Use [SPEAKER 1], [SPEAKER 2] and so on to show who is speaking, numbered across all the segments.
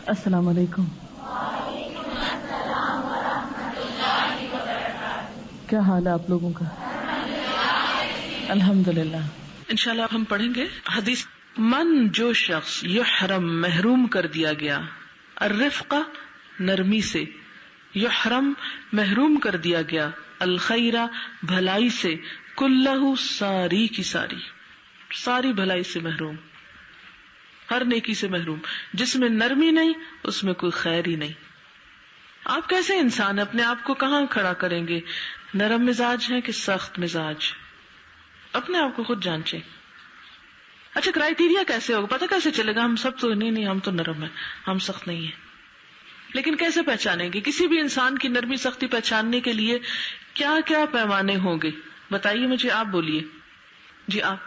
[SPEAKER 1] السلام علیکم. کیا حال ہے آپ لوگوں کا؟ الحمدللہ.
[SPEAKER 2] انشاءاللہ ہم پڑھیں گے حدیث. من جو شخص یحرم محروم کر دیا گیا، الرفقہ نرمی سے، یحرم محروم کر دیا گیا، الخیرہ بھلائی سے، کلہ ساری کی ساری، ساری بھلائی سے محروم، ہر نیکی سے محروم. جس میں نرمی نہیں اس میں کوئی خیر ہی نہیں. آپ کیسے انسان اپنے آپ کو کہاں کھڑا کریں گے؟ نرم مزاج ہیں کہ سخت مزاج؟ اپنے آپ کو خود جانچیں. اچھا کرائیٹیریا کیسے ہوگا؟ پتہ کیسے چلے گا؟ ہم سب تو نہیں ہم تو نرم ہیں، ہم سخت نہیں ہیں. لیکن کیسے پہچانیں گے؟ کسی بھی انسان کی نرمی سختی پہچاننے کے لیے کیا کیا پیمانے ہوں گے؟ بتائیے مجھے، آپ بولیے. جی آپ.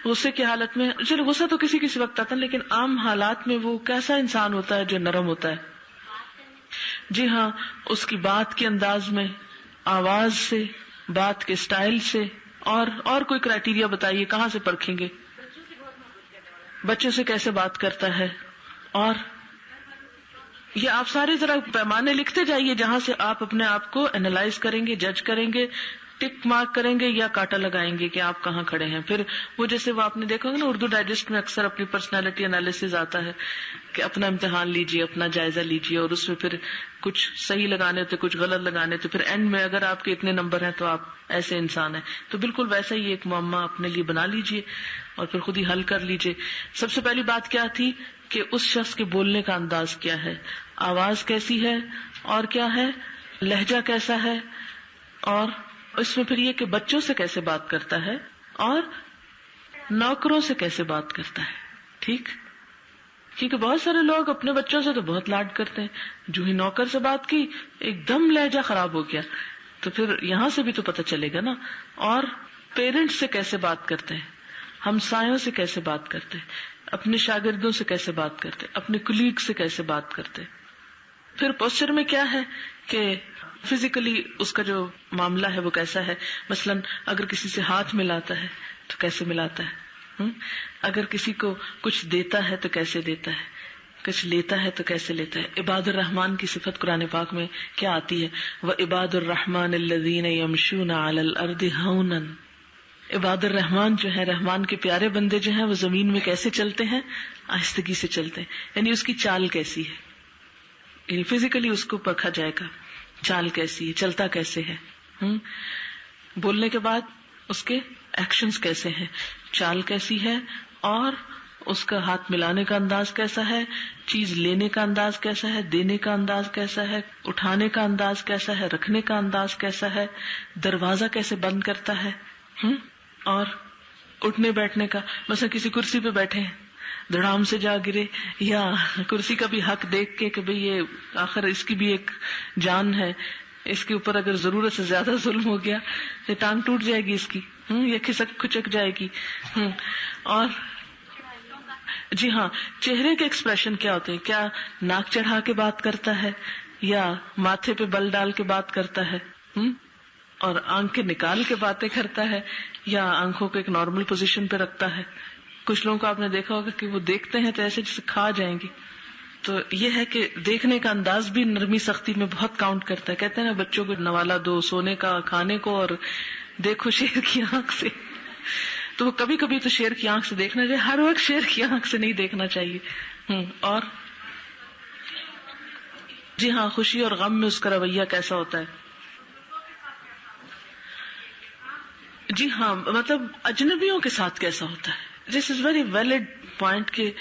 [SPEAKER 2] غصے کی حالت میں، چلو غصہ تو کسی کسی وقت آتا ہے، لیکن عام حالات میں وہ کیسا انسان ہوتا ہے جو نرم ہوتا ہے؟ جی ہاں، اس کی بات کے انداز میں، آواز سے، بات کے سٹائل سے. اور کوئی کرائیٹیریا بتائیے، کہاں سے پرکھیں گے؟ بچوں سے کیسے بات کرتا ہے؟ اور یہ آپ سارے ذرا پیمانے لکھتے جائیے جہاں سے آپ اپنے آپ کو اینالائز کریں گے، جج کریں گے، ٹک مارک کریں گے یا کاٹا لگائیں گے کہ آپ کہاں کھڑے ہیں. پھر وہ جیسے وہ آپ نے دیکھا ہوگا نا، اردو ڈائجسٹ میں اکثر اپنی پرسنالٹی انالیسز آتا ہے کہ اپنا امتحان لیجیے، اپنا جائزہ لیجیے، اور اس میں پھر کچھ صحیح لگانے تھے، کچھ غلط لگانے تھے، پھر اینڈ میں اگر آپ کے اتنے نمبر ہیں تو آپ ایسے انسان ہیں. تو بالکل ویسا ہی ایک معمہ اپنے لیے بنا لیجیے اور پھر خود ہی حل کر لیجیے. سب سے پہلی بات کیا تھی کہ اس شخص کے بولنے کا انداز کیا ہے، آواز کیسی ہے، اور کیا ہے لہجہ کیسا ہے، اور اس میں پھر یہ کہ بچوں سے کیسے بات کرتا ہے اور نوکروں سے کیسے بات کرتا ہے. ٹھیک، کیونکہ بہت سارے لوگ اپنے بچوں سے تو بہت لاڈ کرتے ہیں، جو ہی نوکر سے بات کی ایک دم لہجہ خراب ہو گیا. تو پھر یہاں سے بھی تو پتہ چلے گا نا. اور پیرنٹس سے کیسے بات کرتے ہیں، ہمسایوں سے کیسے بات کرتے ہیں، اپنے شاگردوں سے کیسے بات کرتے، اپنے کلیگ سے کیسے بات کرتے. پھر پوسچر میں کیا ہے کہ فزیکلی اس کا جو معاملہ ہے وہ کیسا ہے. مثلاً اگر کسی سے ہاتھ ملاتا ہے تو کیسے ملاتا ہے، اگر کسی کو کچھ دیتا ہے تو کیسے دیتا ہے، کچھ لیتا ہے تو کیسے لیتا ہے. عباد الرحمن کی صفت قرآن پاک میں کیا آتی ہے؟ وَعِبَادُ الرَّحْمَنِ الَّذِينَ يَمْشُونَ عَلَى الْأَرْضِ هَوْنًا. عباد الرحمان جو ہے، رحمان کے پیارے بندے جو ہیں، وہ زمین میں کیسے چلتے ہیں؟ آہستگی سے چلتے ہیں. یعنی اس کی چال کیسی ہے، یعنی فزیکلی اس کو پرکھا جائے گا، چال کیسی ہے، چلتا کیسے ہے. بولنے کے بعد اس کے ایکشنز کیسے ہیں، چال کیسی ہے، اور اس کا ہاتھ ملانے کا انداز کیسا ہے، چیز لینے کا انداز کیسا ہے، دینے کا انداز کیسا ہے، اٹھانے کا انداز کیسا ہے، رکھنے کا انداز کیسا ہے، دروازہ کیسے بند کرتا ہے، اور اٹھنے بیٹھنے کا. مثلا کسی کرسی پہ بیٹھے ہیں، دھڑام سے جا گرے، یا کرسی کا بھی حق دیکھ کے کہ بھئی یہ آخر اس کی بھی ایک جان ہے، اس کے اوپر اگر ضرورت سے زیادہ ظلم ہو گیا تو ٹانگ ٹوٹ جائے گی اس کی، یا کھسک کھچک جائے گی. اور جی ہاں، چہرے کے ایکسپریشن کیا ہوتے ہیں، کیا ناک چڑھا کے بات کرتا ہے یا ماتھے پہ بل ڈال کے بات کرتا ہے، اور آنکھیں نکال کے باتیں کرتا ہے یا آنکھوں کو ایک نارمل پوزیشن پہ رکھتا ہے. کچھ لوگوں کو آپ نے دیکھا ہوگا کہ وہ دیکھتے ہیں تو ایسے جیسے کھا جائیں گے. تو یہ ہے کہ دیکھنے کا انداز بھی نرمی سختی میں بہت کاؤنٹ کرتا ہے. کہتے ہیں نا بچوں کو نوالا دو سونے کا کھانے کو اور دیکھو شیر کی آنکھ سے. تو وہ کبھی کبھی تو شیر کی آنکھ سے دیکھنا چاہیے، ہر وقت شیر کی آنکھ سے نہیں دیکھنا چاہیے. اور جی ہاں، خوشی اور غم میں اس کا رویہ کیسا ہوتا ہے. جی ہاں، مطلب اجنبیوں کے ساتھ کیسا ہوتا ہے. دس از ویری ویلڈ پوائنٹ کہ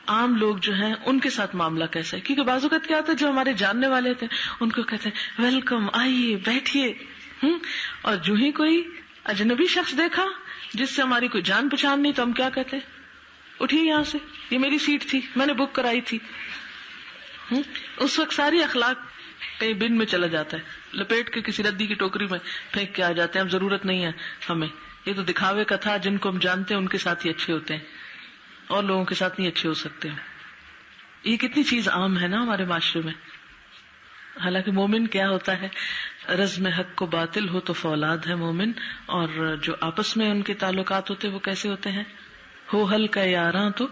[SPEAKER 2] عام لوگ جو ہیں ان کے ساتھ معاملہ کیسا ہے. کیونکہ بعض اوقات کیا ہوتا ہے، جو ہمارے جاننے والے ہوتے ہیں ان کو کہتے ہیں ویلکم، آئیے بیٹھیے. اور جو ہی کوئی اجنبی شخص دیکھا جس سے ہماری کوئی جان پہچان نہیں تو ہم کیا کہتے ہیں، اٹھیے یہاں سے، یہ میری سیٹ تھی، میں نے بک کرائی تھی. اس وقت ساری اخلاق کہیں بن میں چلا جاتا ہے، لپیٹ کے کسی ردی کی ٹوکری میں پھینک کے آ جاتے ہیں. اب ضرورت نہیں ہے ہمیں، یہ تو دکھاوے کا تھا. جن کو ہم جانتے ہیں ان کے ساتھ ہی اچھے ہوتے ہیں اور لوگوں کے ساتھ نہیں اچھے ہو سکتے. یہ کتنی چیز عام ہے نا ہمارے معاشرے میں. حالانکہ مومن کیا ہوتا ہے، رزم حق کو باطل ہو تو فولاد ہے مومن. اور جو آپس میں ان کے تعلقات ہوتے وہ کیسے ہوتے ہیں، ہو حل کا یاراں تو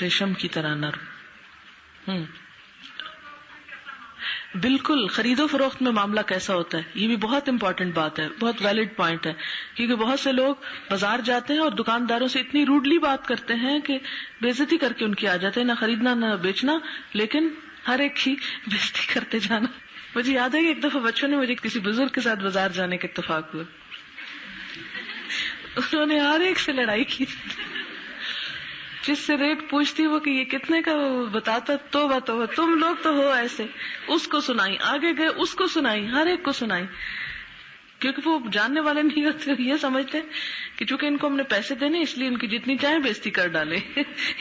[SPEAKER 2] ریشم کی طرح نرم. بالکل، خرید و فروخت میں معاملہ کیسا ہوتا ہے، یہ بھی بہت امپورٹنٹ بات ہے، بہت ویلڈ پوائنٹ ہے، کیونکہ بہت سے لوگ بازار جاتے ہیں اور دکانداروں سے اتنی روڈلی بات کرتے ہیں کہ بے عزتی کر کے ان کی آ جاتے ہیں، نہ خریدنا نہ بیچنا، لیکن ہر ایک کی بے عزتی کرتے جانا. مجھے یاد ہے کہ ایک دفعہ بچوں نے مجھے کسی بزرگ کے ساتھ بازار جانے کا اتفاق ہوا، انہوں نے ہر ایک سے لڑائی کی، جس سے ریٹ پوچھتی وہ کہ یہ کتنے کا، وہ بتاتا توبہ توبہ تم لوگ تو ہو ایسے. اس کو سنائی، آگے گئے اس کو سنائی، ہر ایک کو سنائی، کیونکہ وہ جاننے والے نہیں ہوتے، یہ سمجھتے کہ چونکہ ان کو ہم نے پیسے دینے اس لیے ان کی جتنی چاہیں بےزتی کر ڈالے.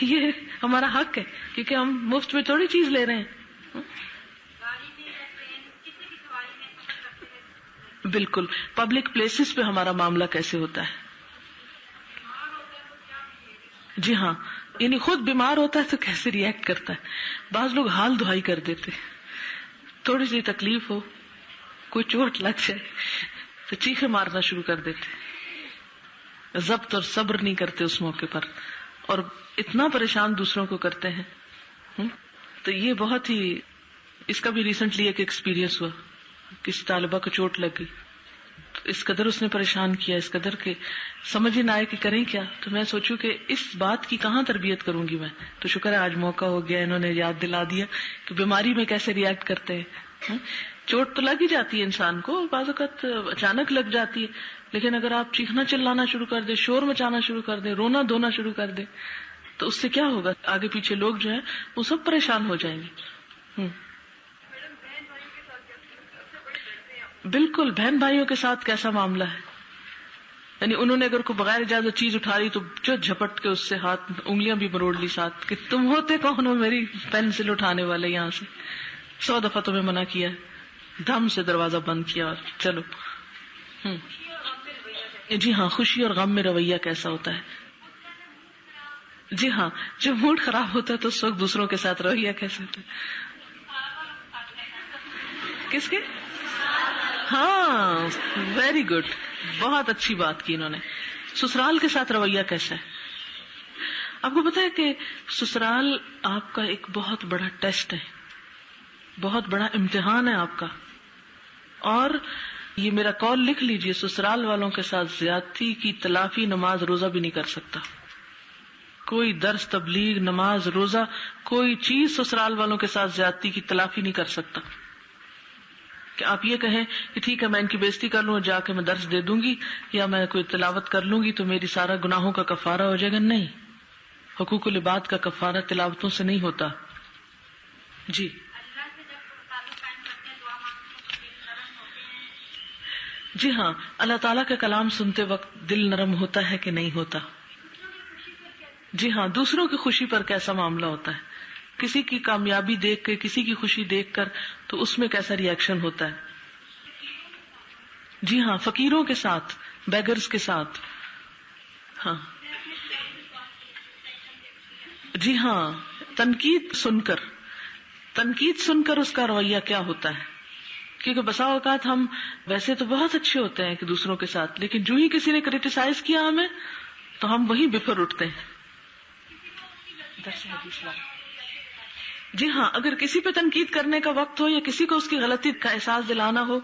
[SPEAKER 2] یہ ہمارا حق ہے کیونکہ ہم مفت میں تھوڑی چیز لے رہے ہیں. بالکل، پبلک پلیسز پہ ہمارا معاملہ کیسے ہوتا ہے. جی ہاں، یعنی خود بیمار ہوتا ہے تو کیسے ری ایکٹ کرتا ہے. بعض لوگ حال دہائی کر دیتے، تھوڑی سی تکلیف ہو، کوئی چوٹ لگ جائے تو چیخے مارنا شروع کر دیتے، ضبط اور صبر نہیں کرتے اس موقع پر، اور اتنا پریشان دوسروں کو کرتے ہیں. تو یہ بہت ہی، اس کا بھی ریسنٹلی ایک ایکسپیرینس ہوا، کسی طالبہ کو چوٹ لگ گئی، اس قدر اس نے پریشان کیا، اس قدر کہ سمجھ ہی نہ آئے کہ کریں کیا. تو میں سوچوں کہ اس بات کی کہاں تربیت کروں گی میں. تو شکر ہے آج موقع ہو گیا، انہوں نے یاد دلا دیا کہ بیماری میں کیسے ری ایکٹ کرتے ہیں. چوٹ تو لگ ہی جاتی ہے انسان کو، بعض اوقات اچانک لگ جاتی ہے، لیکن اگر آپ چیخنا چلانا شروع کر دیں، شور مچانا شروع کر دیں، رونا دھونا شروع کر دیں، تو اس سے کیا ہوگا، آگے پیچھے لوگ جو ہیں وہ سب پریشان ہو جائیں گے. بالکل، بہن بھائیوں کے ساتھ کیسا معاملہ ہے، یعنی انہوں نے اگر کوئی بغیر اجازت چیز اٹھا لی تو جو جھپٹ کے اس سے ہاتھ انگلیاں بھی مروڑ لی ساتھ کہ تم ہوتے کون ہو میری پینسل اٹھانے والے، یہاں سے 100 دفعہ تمہیں منع کیا، دم سے دروازہ بند کیا اور چلو. جی ہاں، خوشی اور غم میں رویہ کیسا ہوتا ہے. جی ہاں، جب موڈ خراب ہوتا ہے تو اس وقت دوسروں کے ساتھ رویہ کیسے ہوتا ہے. کس کے؟ ہاں، ویری گڈ، بہت اچھی بات کی انہوں نے. سسرال کے ساتھ رویہ کیسا ہے. آپ کو پتا ہے کہ سسرال آپ کا ایک بہت بڑا ٹیسٹ ہے، بہت بڑا امتحان ہے آپ کا. اور یہ میرا کال لکھ لیجئے، سسرال والوں کے ساتھ زیادتی کی تلافی نماز روزہ بھی نہیں کر سکتا. کوئی درس، تبلیغ، نماز، روزہ، کوئی چیز سسرال والوں کے ساتھ زیادتی کی تلافی نہیں کر سکتا. کہ آپ یہ کہیں کہ ٹھیک ہے میں ان کی بے عزتی کر لوں، جا کے میں درس دے دوں گی یا میں کوئی تلاوت کر لوں گی تو میری سارا گناہوں کا کفارہ ہو جائے گا. نہیں، حقوق العباد کا کفارہ تلاوتوں سے نہیں ہوتا. جی جی ہاں، اللہ تعالیٰ کا کلام سنتے وقت دل نرم ہوتا ہے کہ نہیں ہوتا. جی ہاں، دوسروں کی خوشی پر کیسا معاملہ ہوتا ہے، کسی کی کامیابی دیکھ کے، کسی کی خوشی دیکھ کر تو اس میں کیسا ری ایکشن ہوتا ہے. جی ہاں، فقیروں کے ساتھ، بیگرز کے ساتھ. ہاں جی ہاں، تنقید سن کر اس کا رویہ کیا ہوتا ہے. کیونکہ بسا اوقات ہم ویسے تو بہت اچھے ہوتے ہیں کہ دوسروں کے ساتھ، لیکن جو ہی کسی نے کریٹیسائز کیا ہمیں تو ہم وہیں بفر اٹھتے ہیں. جی ہاں، اگر کسی پہ تنقید کرنے کا وقت ہو یا کسی کو اس کی غلطی کا احساس دلانا ہو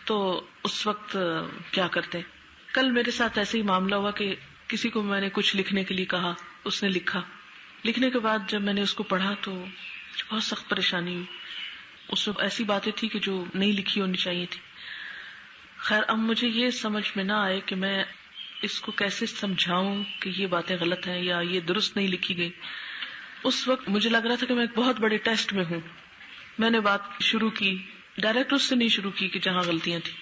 [SPEAKER 2] تو اس وقت کیا کرتے. کل میرے ساتھ ایسے ہی معاملہ ہوا کہ کسی کو میں نے کچھ لکھنے کے لیے کہا، اس نے لکھا، لکھنے کے بعد جب میں نے اس کو پڑھا تو بہت سخت پریشانی ہوئی. اس میں ایسی باتیں تھی کہ جو نہیں لکھی ہونی چاہیے تھی. خیر، اب مجھے یہ سمجھ میں نہ آئے کہ میں اس کو کیسے سمجھاؤں کہ یہ باتیں غلط ہیں یا یہ درست نہیں لکھی گئی. اس وقت مجھے لگ رہا تھا کہ میں ایک بہت بڑے ٹیسٹ میں ہوں. میں نے بات شروع کی، ڈائریکٹ اس سے نہیں شروع کی کہ جہاں غلطیاں تھیں.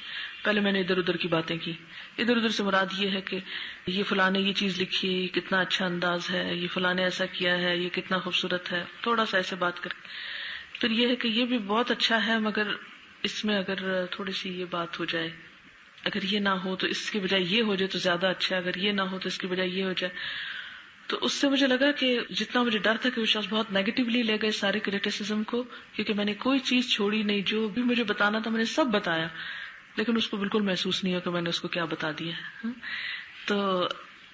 [SPEAKER 2] پہلے میں نے ادھر ادھر کی باتیں کی. ادھر ادھر سے مراد یہ ہے کہ یہ فلاں نے یہ چیز لکھی ہے، یہ کتنا اچھا انداز ہے، یہ فلاں نے ایسا کیا ہے، یہ کتنا خوبصورت ہے، تھوڑا سا ایسے بات کر. پھر یہ ہے کہ یہ بھی بہت اچھا ہے مگر اس میں اگر تھوڑی سی یہ بات ہو جائے، اگر یہ نہ ہو تو اس کے بجائے یہ ہو جائے تو زیادہ اچھا ہے، اگر یہ نہ ہو تو اس کے بجائے یہ ہو جائے. تو اس سے مجھے لگا کہ جتنا مجھے ڈر تھا کہ وہ شخص بہت نیگیٹولی لے گئے سارے کریٹیسزم کو، کیونکہ میں نے کوئی چیز چھوڑی نہیں، جو بھی مجھے بتانا تھا میں نے سب بتایا، لیکن اس کو بالکل محسوس نہیں ہوا کہ میں نے اس کو کیا بتا دیا. تو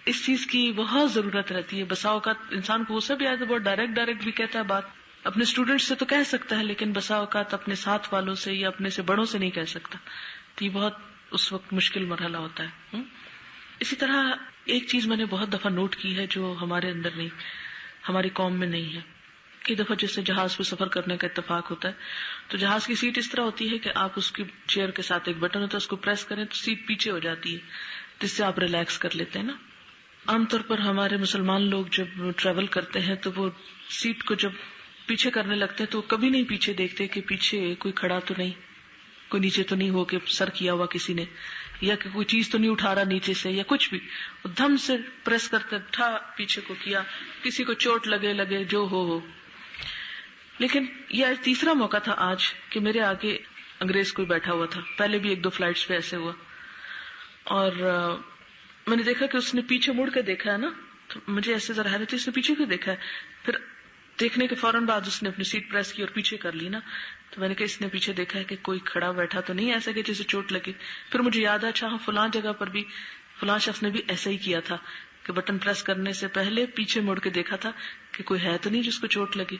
[SPEAKER 2] اس چیز کی بہت ضرورت رہتی ہے. بسا اوقات انسان کو غصہ بھی آیا تو بہت ڈائریکٹ بھی کہتا ہے بات. اپنے اسٹوڈنٹ سے تو کہہ سکتا ہے لیکن بسا اوقات اپنے ساتھ والوں سے یا اپنے سے بڑوں سے نہیں کہہ سکتا. تو یہ بہت اس وقت مشکل مرحلہ ہوتا ہے. اسی طرح ایک چیز میں نے بہت دفعہ نوٹ کی ہے جو ہمارے اندر نہیں، ہماری قوم میں نہیں ہے. کئی دفعہ جس سے جہاز پہ سفر کرنے کا اتفاق ہوتا ہے تو جہاز کی سیٹ اس طرح ہوتی ہے کہ آپ اس کی چیئر کے ساتھ ایک بٹن ہوتا ہے، اس کو پریس کریں تو سیٹ پیچھے ہو جاتی ہے، جس سے آپ ریلیکس کر لیتے ہیں نا. عام طور پر ہمارے مسلمان لوگ جب ٹریول کرتے ہیں تو وہ سیٹ کو جب پیچھے کرنے لگتے ہیں تو کبھی نہیں پیچھے دیکھتے کہ پیچھے کوئی کھڑا تو نہیں، کوئی نیچے تو نہیں ہو کہ سر کیا ہوا کسی نے، یا کہ کوئی چیز تو نہیں اٹھا رہا نیچے سے یا کچھ بھی. دھم سے پریس کرتے اٹھا پیچھے کو کیا، کسی کو چوٹ لگے جو ہو. لیکن یہ آج تیسرا موقع تھا آج کہ میرے آگے انگریز کوئی بیٹھا ہوا تھا. پہلے بھی 1-2 فلائٹس پہ ایسے ہوا اور میں نے دیکھا کہ اس نے پیچھے مڑ کے دیکھا ہے نا، تو مجھے ایسے ذرا حیرت اس نے پیچھے کیوں دیکھا ہے. پھر دیکھنے کے فوراً بعد اس نے اپنی سیٹ پریس کی اور پیچھے کر لی نا، تو میں نے کہا اس نے پیچھے دیکھا ہے کہ کوئی کھڑا بیٹھا تو نہیں ایسا کہ جسے چوٹ لگے. پھر مجھے یاد ہے اچھا فلاں جگہ پر بھی فلاں شخص نے بھی ایسا ہی کیا تھا کہ بٹن پریس کرنے سے پہلے پیچھے مڑ کے دیکھا تھا کہ کوئی ہے تو نہیں جس کو چوٹ لگے.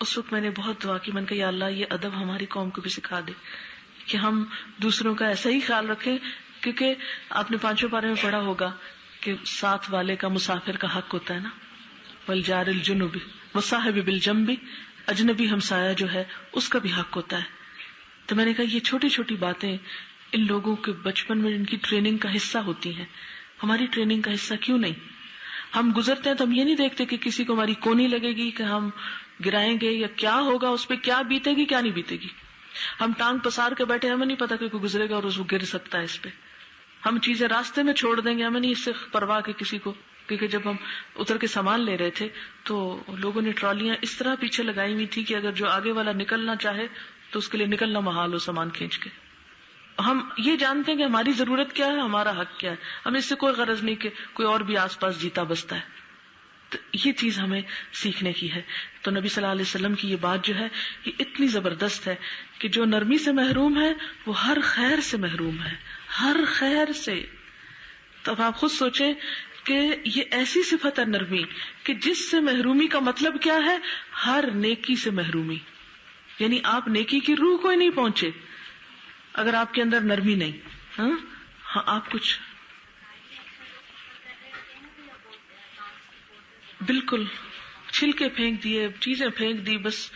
[SPEAKER 2] اس وقت میں نے بہت دعا کی، میں نے کہا یا اللہ یہ ادب ہماری قوم کو بھی سکھا دے کہ ہم دوسروں کا ایسا ہی خیال رکھیں. کیونکہ آپ نے 5 پارے میں پڑھا ہوگا کہ ساتھ والے کا مسافر کا حق ہوتا ہے نا، والجار الجنب والصاحب بالجنب، اجنبی ہمسایہ جو ہے اس کا بھی حق ہوتا ہے. تو میں نے کہا یہ چھوٹی چھوٹی باتیں ان لوگوں کے بچپن میں ان کی ٹریننگ کا حصہ ہوتی ہیں، ہماری ٹریننگ کا حصہ کیوں نہیں؟ ہم گزرتے ہیں تو ہم یہ نہیں دیکھتے کہ کسی کو ہماری کونی لگے گی کہ ہم گرائیں گے یا کیا ہوگا، اس پہ کیا بیتے گی کیا نہیں بیتے گی. ہم ٹانگ پسار کے بیٹھے، ہمیں نہیں پتا کہ کوئی گزرے گا اور اس کو گر سکتا ہے اس پہ. ہم چیزیں راستے میں چھوڑ دیں گے، ہمیں نہیں اس سے پرواہ کہ کسی کو. کیونکہ جب ہم اتر کے سامان لے رہے تھے تو لوگوں نے ٹرالیاں اس طرح پیچھے لگائی ہوئی تھی کہ اگر جو آگے والا نکلنا چاہے تو اس کے لیے نکلنا محال ہو سامان کھینچ کے. ہم یہ جانتے ہیں کہ ہماری ضرورت کیا ہے، ہمارا حق کیا ہے، ہمیں اس سے کوئی غرض نہیں کہ کوئی اور بھی آس پاس جیتا بستا ہے. تو یہ چیز ہمیں سیکھنے کی ہے. تو نبی صلی اللہ علیہ وسلم کی یہ بات جو ہے یہ اتنی زبردست ہے کہ جو نرمی سے محروم ہے وہ ہر خیر سے محروم ہے، ہر خیر سے. تو اب آپ خود سوچیں کہ یہ ایسی صفت ہے نرمی کہ جس سے محرومی کا مطلب کیا ہے؟ ہر نیکی سے محرومی. یعنی آپ نیکی کی روح کو ہی نہیں پہنچے اگر آپ کے اندر نرمی نہیں. ہاں آپ کچھ بالکل چھلکے پھینک دیے، چیزیں پھینک دی، بس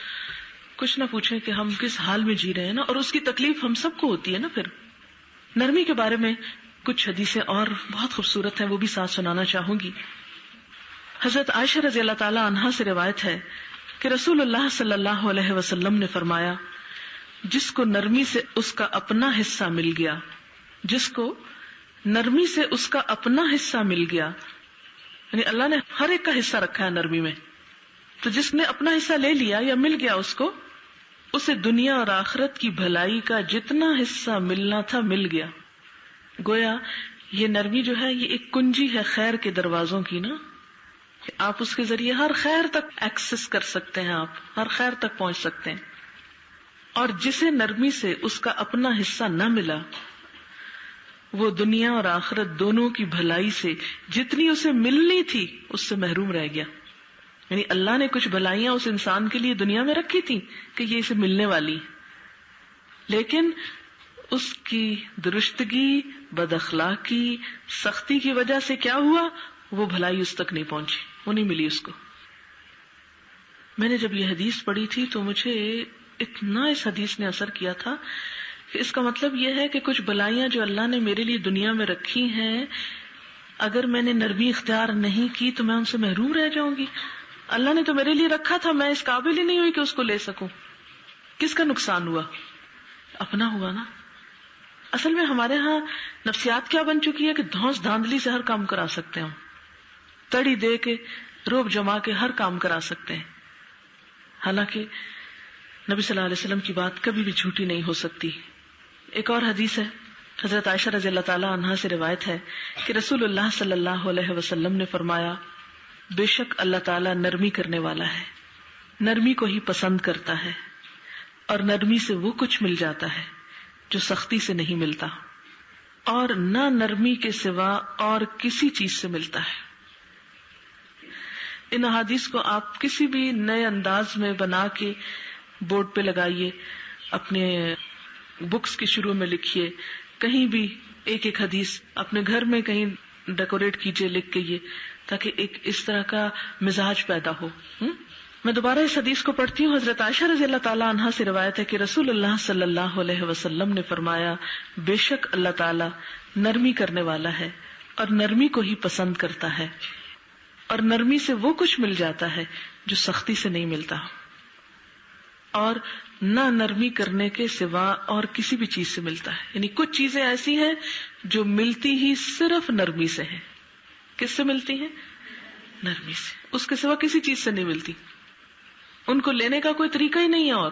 [SPEAKER 2] کچھ نہ پوچھیں کہ ہم کس حال میں جی رہے ہیں نا، اور اس کی تکلیف ہم سب کو ہوتی ہے نا. پھر نرمی کے بارے میں کچھ حدیثیں اور بہت خوبصورت ہیں، وہ بھی ساتھ سنانا چاہوں گی. حضرت عائشہ رضی اللہ تعالی عنہا سے روایت ہے کہ رسول اللہ صلی اللہ علیہ وسلم نے فرمایا جس کو نرمی سے اس کا اپنا حصہ مل گیا، جس کو نرمی سے اس کا اپنا حصہ مل گیا، یعنی اللہ نے ہر ایک کا حصہ رکھا ہے نرمی میں، تو جس نے اپنا حصہ لے لیا یا مل گیا اس کو، اسے دنیا اور آخرت کی بھلائی کا جتنا حصہ ملنا تھا مل گیا. گویا یہ نرمی جو ہے یہ ایک کنجی ہے خیر کے دروازوں کی نا، کہ آپ اس کے ذریعے ہر خیر تک ایکسس کر سکتے ہیں، آپ ہر خیر تک پہنچ سکتے ہیں. اور جسے نرمی سے اس کا اپنا حصہ نہ ملا وہ دنیا اور آخرت دونوں کی بھلائی سے جتنی اسے ملنی تھی اس سے محروم رہ گیا. یعنی اللہ نے کچھ بھلائیاں اس انسان کے لیے دنیا میں رکھی تھی کہ یہ اسے ملنے والی، لیکن اس کی درستگی، بد اخلاقی، سختی کی وجہ سے کیا ہوا، وہ بھلائی اس تک نہیں پہنچی، وہ نہیں ملی اس کو. میں نے جب یہ حدیث پڑھی تھی تو مجھے اتنا اس حدیث نے اثر کیا تھا کہ اس کا مطلب یہ ہے کہ کچھ بلائیاں جو اللہ نے میرے لیے دنیا میں رکھی ہیں، اگر میں نے نرمی اختیار نہیں کی تو میں ان سے محروم رہ جاؤں گی. اللہ نے تو میرے لیے رکھا تھا، میں اس قابل ہی نہیں ہوئی کہ اس کو لے سکوں. کس کا نقصان ہوا؟ اپنا ہوا نا. اصل میں ہمارے ہاں نفسیات کیا بن چکی ہے کہ دھونس دھاندلی سے ہر کام کرا سکتے ہیں، ہم تڑی دے کے روب جما کے ہر کام کرا سکتے ہیں. حالانکہ نبی صلی اللہ علیہ وسلم کی بات کبھی بھی جھوٹی نہیں ہو سکتی. ایک اور حدیث ہے، حضرت عائشہ رضی اللہ تعالی عنہا سے روایت ہے کہ رسول اللہ صلی اللہ علیہ وسلم نے فرمایا بے شک اللہ تعالیٰ نرمی کرنے والا ہے، نرمی کو ہی پسند کرتا ہے، اور نرمی سے وہ کچھ مل جاتا ہے جو سختی سے نہیں ملتا، اور نہ نرمی کے سوا اور کسی چیز سے ملتا ہے. ان احادیث کو آپ کسی بھی نئے انداز میں بنا کے بورڈ پہ لگائیے، اپنے بکس کے شروع میں لکھیے، کہیں بھی ایک ایک حدیث اپنے گھر میں کہیں ڈیکوریٹ کیجیے لکھ کے، یہ تاکہ ایک اس طرح کا مزاج پیدا ہو۔ میں دوبارہ اس حدیث کو پڑھتی ہوں۔ حضرت عائشہ رضی اللہ تعالیٰ عنہا سے روایت ہے کہ رسول اللہ صلی اللہ علیہ وسلم نے فرمایا، بے شک اللہ تعالیٰ نرمی کرنے والا ہے اور نرمی کو ہی پسند کرتا ہے، اور نرمی سے وہ کچھ مل جاتا ہے جو سختی سے نہیں ملتا، اور نہ نرمی کرنے کے سوا اور کسی بھی چیز سے ملتا ہے۔ یعنی کچھ چیزیں ایسی ہیں جو ملتی ہی صرف نرمی سے ہیں۔ کس سے ملتی ہیں؟ نرمی سے، اس کے سوا کسی چیز سے نہیں ملتی، ان کو لینے کا کوئی طریقہ ہی نہیں ہے۔ اور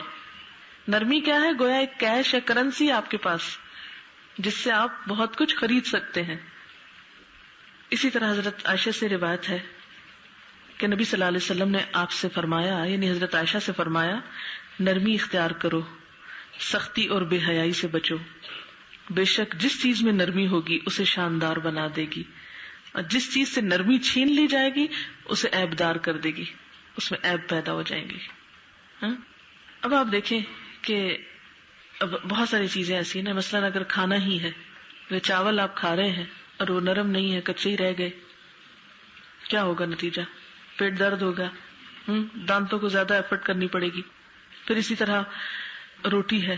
[SPEAKER 2] نرمی کیا ہے؟ گویا ایک کیش یا کرنسی آپ کے پاس جس سے آپ بہت کچھ خرید سکتے ہیں۔ اسی طرح حضرت عائشہ سے روایت ہے کہ نبی صلی اللہ علیہ وسلم نے آپ سے فرمایا، یعنی حضرت عائشہ سے فرمایا، نرمی اختیار کرو، سختی اور بے حیائی سے بچو، بے شک جس چیز میں نرمی ہوگی اسے شاندار بنا دے گی، اور جس چیز سے نرمی چھین لی جائے گی اسے عیب دار کر دے گی، اس میں عیب پیدا ہو جائیں گی۔ اب آپ دیکھیں کہ اب بہت ساری چیزیں ایسی ہیں، مثلاً اگر کھانا ہی ہے، وہ چاول آپ کھا رہے ہیں اور وہ نرم نہیں ہے، کچے ہی رہ گئے، کیا ہوگا نتیجہ؟ پیٹ درد ہوگا، دانتوں کو زیادہ ایفرٹ کرنی پڑے گی۔ پھر اسی طرح روٹی ہے،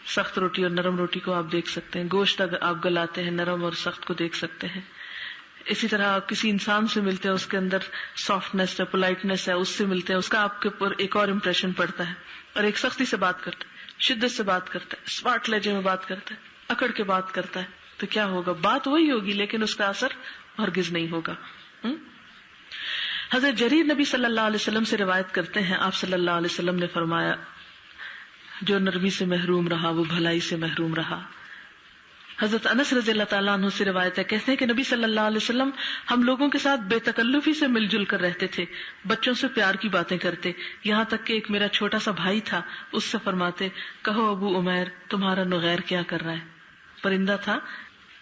[SPEAKER 2] سخت روٹی اور نرم روٹی کو آپ دیکھ سکتے ہیں، گوشت اگر آپ گلاتے ہیں نرم اور سخت کو دیکھ سکتے ہیں۔ اسی طرح آپ کسی انسان سے ملتے ہیں، اس کے اندر سافٹنس ہے، پولائٹنس ہے، اس سے ملتے ہیں، اس کا آپ کے اوپر ایک اور امپریشن پڑتا ہے، اور ایک سختی سے بات کرتا ہے، شدت سے بات کرتا ہے، اسمارٹ لہجے میں بات کرتا ہے، اکڑ کے بات کرتا ہے، تو کیا ہوگا؟ بات وہی ہوگی لیکن اس کا اثر ہرگز نہیں ہوگا۔ حضرت جریر نبی صلی اللہ علیہ وسلم سے روایت کرتے ہیں، آپ صلی اللہ علیہ وسلم نے فرمایا، جو نرمی سے محروم رہا وہ بھلائی سے محروم رہا۔ حضرت انس رضی اللہ تعالیٰ عنہ سے روایت ہے، کہتے ہیں کہ نبی صلی اللہ علیہ وسلم ہم لوگوں کے ساتھ بے تکلفی سے مل جل کر رہتے تھے، بچوں سے پیار کی باتیں کرتے، یہاں تک کہ ایک میرا چھوٹا سا بھائی تھا، اس سے فرماتے، کہو ابو عمیر تمہارا نغیر کیا کر رہا ہے؟ پرندہ تھا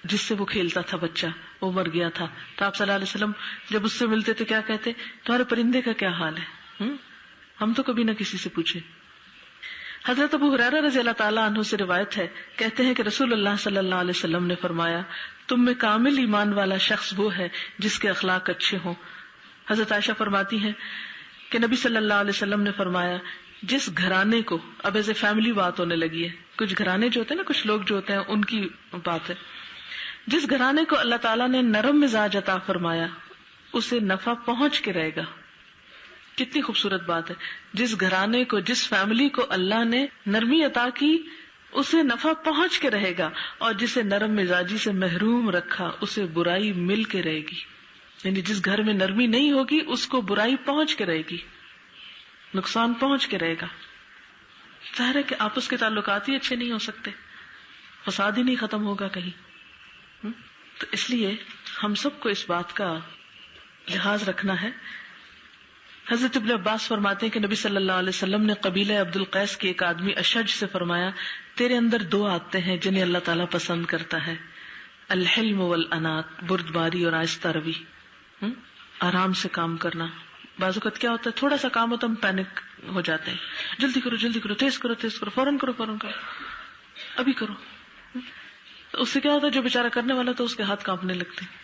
[SPEAKER 2] جس سے وہ کھیلتا تھا بچہ، وہ مر گیا تھا، تو آپ صلی اللہ علیہ وسلم جب اس سے ملتے تو کیا کہتے؟ تمہارے پرندے کا کیا حال ہے؟ ہم تو کبھی نہ کسی سے پوچھے۔ حضرت ابو ہریرہ رضی اللہ تعالیٰ عنہ سے روایت ہے، کہتے ہیں کہ رسول اللہ صلی اللہ علیہ وسلم نے فرمایا، تم میں کامل ایمان والا شخص وہ ہے جس کے اخلاق اچھے ہوں۔ حضرت عائشہ فرماتی ہیں کہ نبی صلی اللہ علیہ وسلم نے فرمایا، جس گھرانے کو، اب ایز اے فیملی بات ہونے لگی ہے، کچھ گھرانے جو ہوتے ہیں نا، کچھ لوگ جو ہوتے ہیں ان کی بات ہے، جس گھرانے کو اللہ تعالیٰ نے نرم مزاج عطا فرمایا اسے نفع پہنچ کے رہے گا۔ کتنی خوبصورت بات ہے، جس گھرانے کو، جس فیملی کو اللہ نے نرمی عطا کی اسے نفع پہنچ کے رہے گا، اور جسے نرم مزاجی سے محروم رکھا اسے برائی مل کے رہے گی۔ یعنی جس گھر میں نرمی نہیں ہوگی اس کو برائی پہنچ کے رہے گی، نقصان پہنچ کے رہے گا۔ ظاہر ہے کہ آپس کے تعلقات ہی اچھے نہیں ہو سکتے، فساد ہی نہیں ختم ہوگا کہیں۔ تو اس لیے ہم سب کو اس بات کا لحاظ رکھنا ہے۔ حضرت ابن عباس فرماتے ہیں کہ نبی صلی اللہ علیہ وسلم نے قبیلہ عبد القیس کے ایک آدمی اشج سے فرمایا، تیرے اندر دو عادتیں ہیں جنہیں اللہ تعالیٰ پسند کرتا ہے، الحلم والانات، بردباری اور آہستہ روی، آرام سے کام کرنا۔ بعض اوقات کیا ہوتا ہے، تھوڑا سا کام ہوتا ہے ہم پینک ہو جاتے ہیں، جلدی کرو جلدی کرو، تیز کرو تیز کرو، فوراً کرو فوراً کرو، ابھی کرو۔ اس سے کیا ہوتا ہے، جو بیچارہ کرنے والا تو اس کے ہاتھ کانپنے لگتے ہیں۔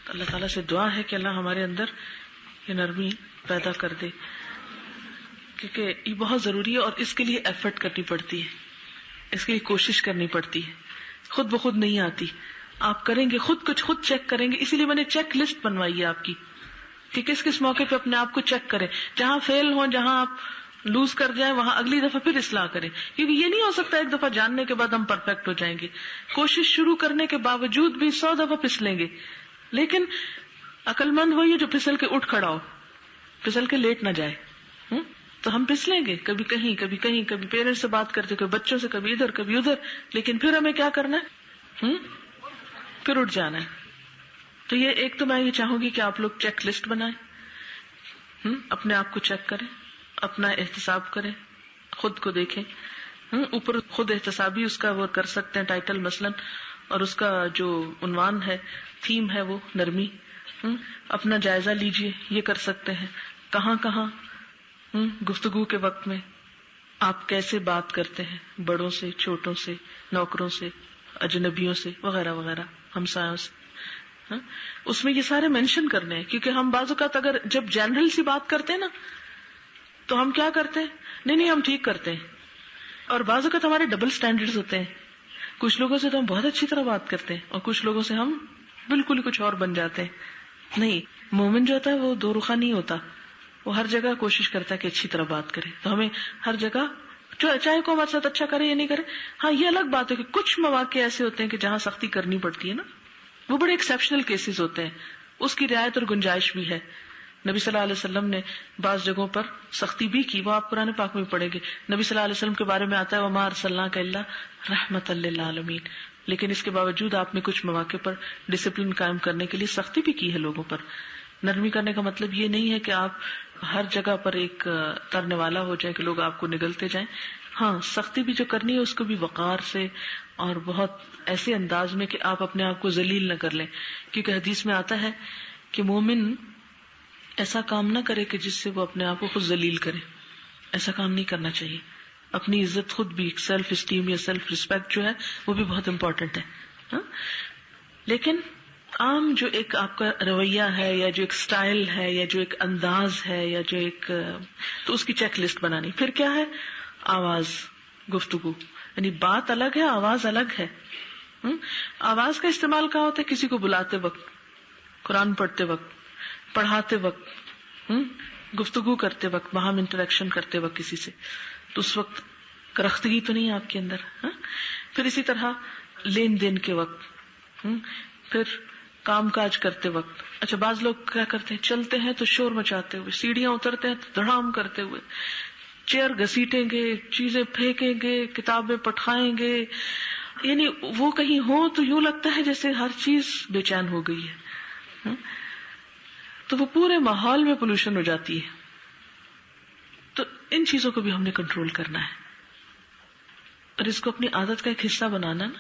[SPEAKER 2] تو اللہ تعالیٰ سے دعا ہے کہ اللہ ہمارے اندر یہ نرمی پیدا کر دے، کیونکہ یہ بہت ضروری ہے، اور اس کے لیے ایفرٹ کرنی پڑتی ہے، اس کے لیے کوشش کرنی پڑتی ہے، خود بخود نہیں آتی۔ آپ کریں گے، خود کچھ خود چیک کریں گے، اسی لیے میں نے چیک لسٹ بنوائی ہے آپ کی کہ کس کس موقع پہ اپنے آپ کو چیک کریں، جہاں فیل ہوں، جہاں آپ لوز کر جائیں وہاں اگلی دفعہ پھر اصلاح کریں، کیونکہ یہ نہیں ہو سکتا ایک دفعہ جاننے کے بعد ہم پرفیکٹ ہو جائیں گے۔ کوشش شروع کرنے کے باوجود بھی 100 دفعہ پھسلیں گے، لیکن عقل مند وہی ہے جو پھسل کے اٹھ کھڑا ہو، پھسل کے لیٹ نہ جائے۔ تو ہم پھسلیں گے، کبھی کہیں کبھی کہیں، کبھی پیرنٹس سے بات کرتے، کبھی بچوں سے، کبھی ادھر کبھی ادھر، لیکن پھر ہمیں کیا کرنا ہے؟ پھر اٹھ جانا ہے۔ تو یہ ایک تو میں یہ چاہوں گی کہ آپ لوگ چیک لسٹ بنائیں، اپنے آپ کو چیک کریں، اپنا احتساب کریں، خود کو دیکھیں۔ اوپر خود احتسابی اس کا وہ کر سکتے ہیں ٹائٹل مثلاً، اور اس کا جو عنوان ہے، تھیم ہے وہ نرمی، اپنا جائزہ لیجئے، یہ کر سکتے ہیں کہاں کہاں گفتگو کے وقت میں آپ کیسے بات کرتے ہیں، بڑوں سے، چھوٹوں سے، نوکروں سے، اجنبیوں سے، وغیرہ وغیرہ، ہمسایوں سے. اس میں یہ سارے مینشن کرنے ہیں، کیونکہ ہم بعض اوقات اگر جب جنرل سی بات کرتے ہیں نا تو ہم کیا کرتے ہیں، نہیں ہم ٹھیک کرتے ہیں، اور بعض اوقات ہمارے ڈبل سٹینڈرڈز ہوتے ہیں. کچھ لوگوں سے تو ہم بہت اچھی طرح بات کرتے ہیں اور کچھ لوگوں سے ہم بالکل ہی کچھ اور بن جاتے ہیں. نہیں، مومن جو ہوتا ہے وہ دو رخا نہیں ہوتا، وہ ہر جگہ کوشش کرتا ہے کہ اچھی طرح بات کرے. تو ہمیں ہر جگہ چاہے کوئی ہمارے ساتھ اچھا کرے یا نہیں کرے، ہاں یہ الگ بات ہے کہ کچھ مواقع ایسے ہوتے ہیں کہ جہاں سختی کرنی پڑتی ہے نا، وہ بڑے ایکسیپشنل کیسز ہوتے ہیں، اس کی رعایت اور گنجائش بھی ہے. نبی صلی اللہ علیہ وسلم نے بعض جگہوں پر سختی بھی کی، وہ آپ قرآن پاک میں پڑھیں گے. نبی صلی اللہ علیہ وسلم کے بارے میں آتا ہے وَمَا أَرْسَلْنَاكَ إِلَّا رَحْمَةً لِّلْعَالَمِينَ، لیکن اس کے باوجود آپ نے کچھ مواقع پر ڈسپلن قائم کرنے کے لیے سختی بھی کی ہے لوگوں پر. نرمی کرنے کا مطلب یہ نہیں ہے کہ آپ ہر جگہ پر ایک ترنے والا ہو جائے کہ لوگ آپ کو نگلتے جائیں. ہاں، سختی بھی جو کرنی ہے اس کو بھی وقار سے اور بہت ایسے انداز میں کہ آپ اپنے آپ کو ذلیل نہ کر لیں، کیونکہ حدیث میں آتا ہے کہ مومن ایسا کام نہ کرے کہ جس سے وہ اپنے آپ کو خود ذلیل کرے. ایسا کام نہیں کرنا چاہیے. اپنی عزت خود بھی، سیلف اسٹیم یا سیلف ریسپیکٹ جو ہے وہ بھی بہت امپورٹنٹ ہے. لیکن عام جو ایک آپ کا رویہ ہے یا جو ایک سٹائل ہے یا جو ایک انداز ہے یا جو ایک تو اس کی چیک لسٹ بنانی. پھر کیا ہے، آواز، گفتگو، یعنی بات الگ ہے، آواز الگ ہے. آواز کا استعمال کہاں ہوتا ہے، کسی کو بلاتے وقت، قرآن پڑھتے وقت، پڑھاتے وقت، گفتگو کرتے وقت، باہم انٹریکشن کرتے وقت کسی سے، تو اس وقت کرختگی تو نہیں آپ کے اندر. پھر اسی طرح لین دین کے وقت، پھر کام کاج کرتے وقت. اچھا، بعض لوگ کیا کرتے ہیں، چلتے ہیں تو شور مچاتے ہوئے، سیڑھیاں اترتے ہیں تو دھڑام کرتے ہوئے، چیئر گھسیٹیں گے، چیزیں پھینکیں گے، کتابیں پٹخائیں گے، یعنی وہ کہیں ہو تو یوں لگتا ہے جیسے ہر چیز بے چین ہو گئی ہے. تو وہ پورے ماحول میں پولوشن ہو جاتی ہے. تو ان چیزوں کو بھی ہم نے کنٹرول کرنا ہے اور اس کو اپنی عادت کا ایک حصہ بنانا نا.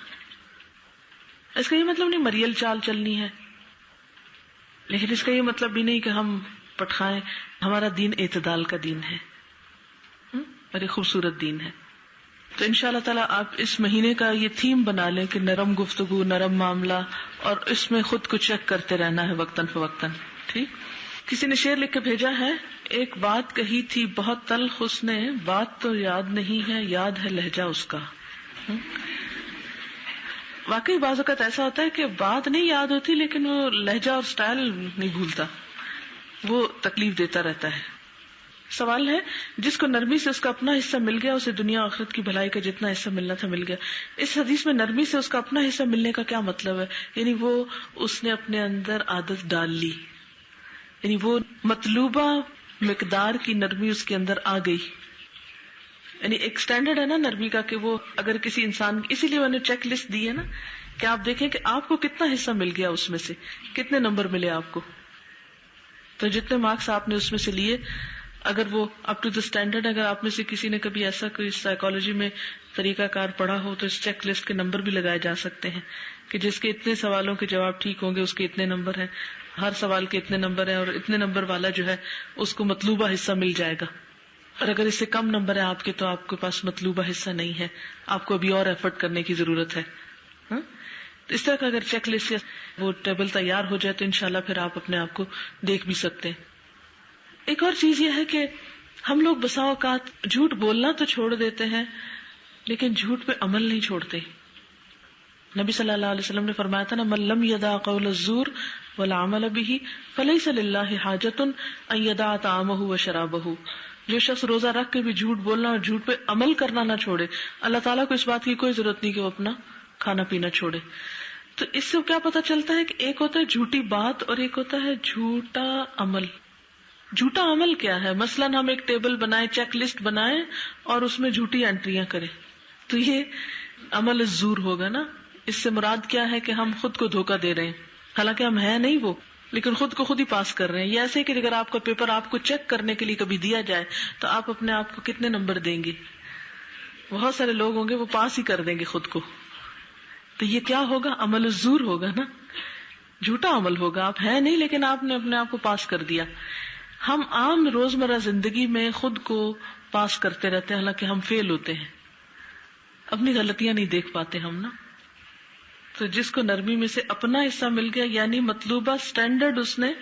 [SPEAKER 2] اس کا یہ مطلب نہیں مریل چال چلنی ہے، لیکن اس کا یہ مطلب بھی نہیں کہ ہم پٹخائیں. ہمارا دین اعتدال کا دین ہے اور ایک خوبصورت دین ہے. تو انشاءاللہ تعالیٰ آپ اس مہینے کا یہ تھیم بنا لیں کہ نرم گفتگو، نرم معاملہ، اور اس میں خود کو چیک کرتے رہنا ہے وقتاً فوقتاً. ٹھیک. کسی نے شعر لکھ کے بھیجا ہے، ایک بات کہی تھی بہت تلخ اس نے، بات تو یاد نہیں ہے، یاد ہے لہجہ اس کا. واقعی بعض اوقات ایسا ہوتا ہے کہ بات نہیں یاد ہوتی لیکن وہ لہجہ اور سٹائل نہیں بھولتا، وہ تکلیف دیتا رہتا ہے. سوال ہے، جس کو نرمی سے اس کا اپنا حصہ مل گیا اسے دنیا آخرت کی بھلائی کا جتنا حصہ ملنا تھا مل گیا. اس حدیث میں نرمی سے اس کا اپنا حصہ ملنے کا کیا مطلب ہے؟ یعنی وہ اس نے اپنے اندر عادت ڈال لی، یعنی وہ مطلوبہ مقدار کی نرمی اس کے اندر آ گئی. یعنی ایک سٹینڈرڈ ہے نا نرمی کا کہ وہ اگر کسی انسان، اسی لیے میں نے چیک لسٹ دی ہے نا کہ آپ دیکھیں کہ آپ کو کتنا حصہ مل گیا، اس میں سے کتنے نمبر ملے آپ کو. تو جتنے مارکس آپ نے اس میں سے لیے، اگر وہ اپ ٹو دا اسٹینڈرڈ، اگر آپ میں سے کسی نے کبھی ایسا کوئی سائیکالوجی میں طریقہ کار پڑھا ہو تو اس چیک لسٹ کے نمبر بھی لگائے جا سکتے ہیں کہ جس کے اتنے سوالوں کے جواب ٹھیک ہوں گے اس کے اتنے نمبر ہیں، ہر سوال کے اتنے نمبر ہیں، اور اتنے نمبر والا جو ہے اس کو مطلوبہ حصہ مل جائے گا. اور اگر اس سے کم نمبر ہے آپ کے تو آپ کے پاس مطلوبہ حصہ نہیں ہے، آپ کو ابھی اور ایفرٹ کرنے کی ضرورت ہے. اس طرح کا اگر چیک لسٹ یا وہ ٹیبل تیار ہو جائے تو انشاءاللہ پھر آپ اپنے آپ کو دیکھ بھی سکتے ہیں. ایک اور چیز یہ ہے کہ ہم لوگ بسا اوقات جھوٹ بولنا تو چھوڑ دیتے ہیں لیکن جھوٹ پہ عمل نہیں چھوڑتے. نبی صلی اللہ علیہ وسلم نے فرمایا تھا نا، من لم یدع قول الزور والعمل به فلیس للہ حاجۃ ان یدع طعامہ وشرابہ. جو شخص روزہ رکھ کے بھی جھوٹ بولنا اور جھوٹ پہ عمل کرنا نہ چھوڑے، اللہ تعالیٰ کو اس بات کی کوئی ضرورت نہیں کہ وہ اپنا کھانا پینا چھوڑے. تو اس سے کیا پتہ چلتا ہے کہ ایک ہوتا ہے جھوٹی بات اور ایک ہوتا ہے جھوٹا عمل. جھوٹا عمل کیا ہے؟ مثلاً ہم ایک ٹیبل بنائیں، چیک لسٹ بنائیں اور اس میں جھوٹی انٹریاں کریں، تو یہ عمل الزور ہوگا نا. اس سے مراد کیا ہے کہ ہم خود کو دھوکہ دے رہے ہیں، حالانکہ ہم ہیں نہیں وہ، لیکن خود کو خود ہی پاس کر رہے ہیں. یہ ایسے کہ اگر آپ کا پیپر آپ کو چیک کرنے کے لیے کبھی دیا جائے تو آپ اپنے آپ کو کتنے نمبر دیں گے؟ بہت سارے لوگ ہوں گے وہ پاس ہی کر دیں گے خود کو. تو یہ کیا ہوگا؟ عمل الزور ہوگا نا. جھوٹا عمل ہوگا، آپ ہیں نہیں لیکن آپ نے اپنے آپ کو پاس کر دیا. ہم عام روزمرہ زندگی میں خود کو پاس کرتے رہتے ہیں، حالانکہ ہم فیل ہوتے ہیں، اپنی غلطیاں نہیں دیکھ پاتے ہم نا. تو جس کو نرمی میں سے اپنا حصہ مل گیا، یعنی مطلوبہ سٹینڈرڈ اس نے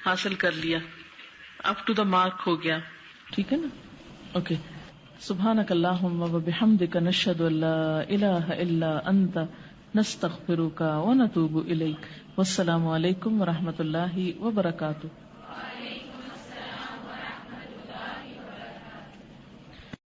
[SPEAKER 2] حاصل کر لیا، اپ ٹو دا مارک ہو گیا. ٹھیک ہے نا؟ اوکے. سبحانک اللہم و بحمدک نشہد ان لا الہ الا انت نستغفرک و نتوب الیک. والسلام علیکم و رحمۃ اللہ وبرکاتہ.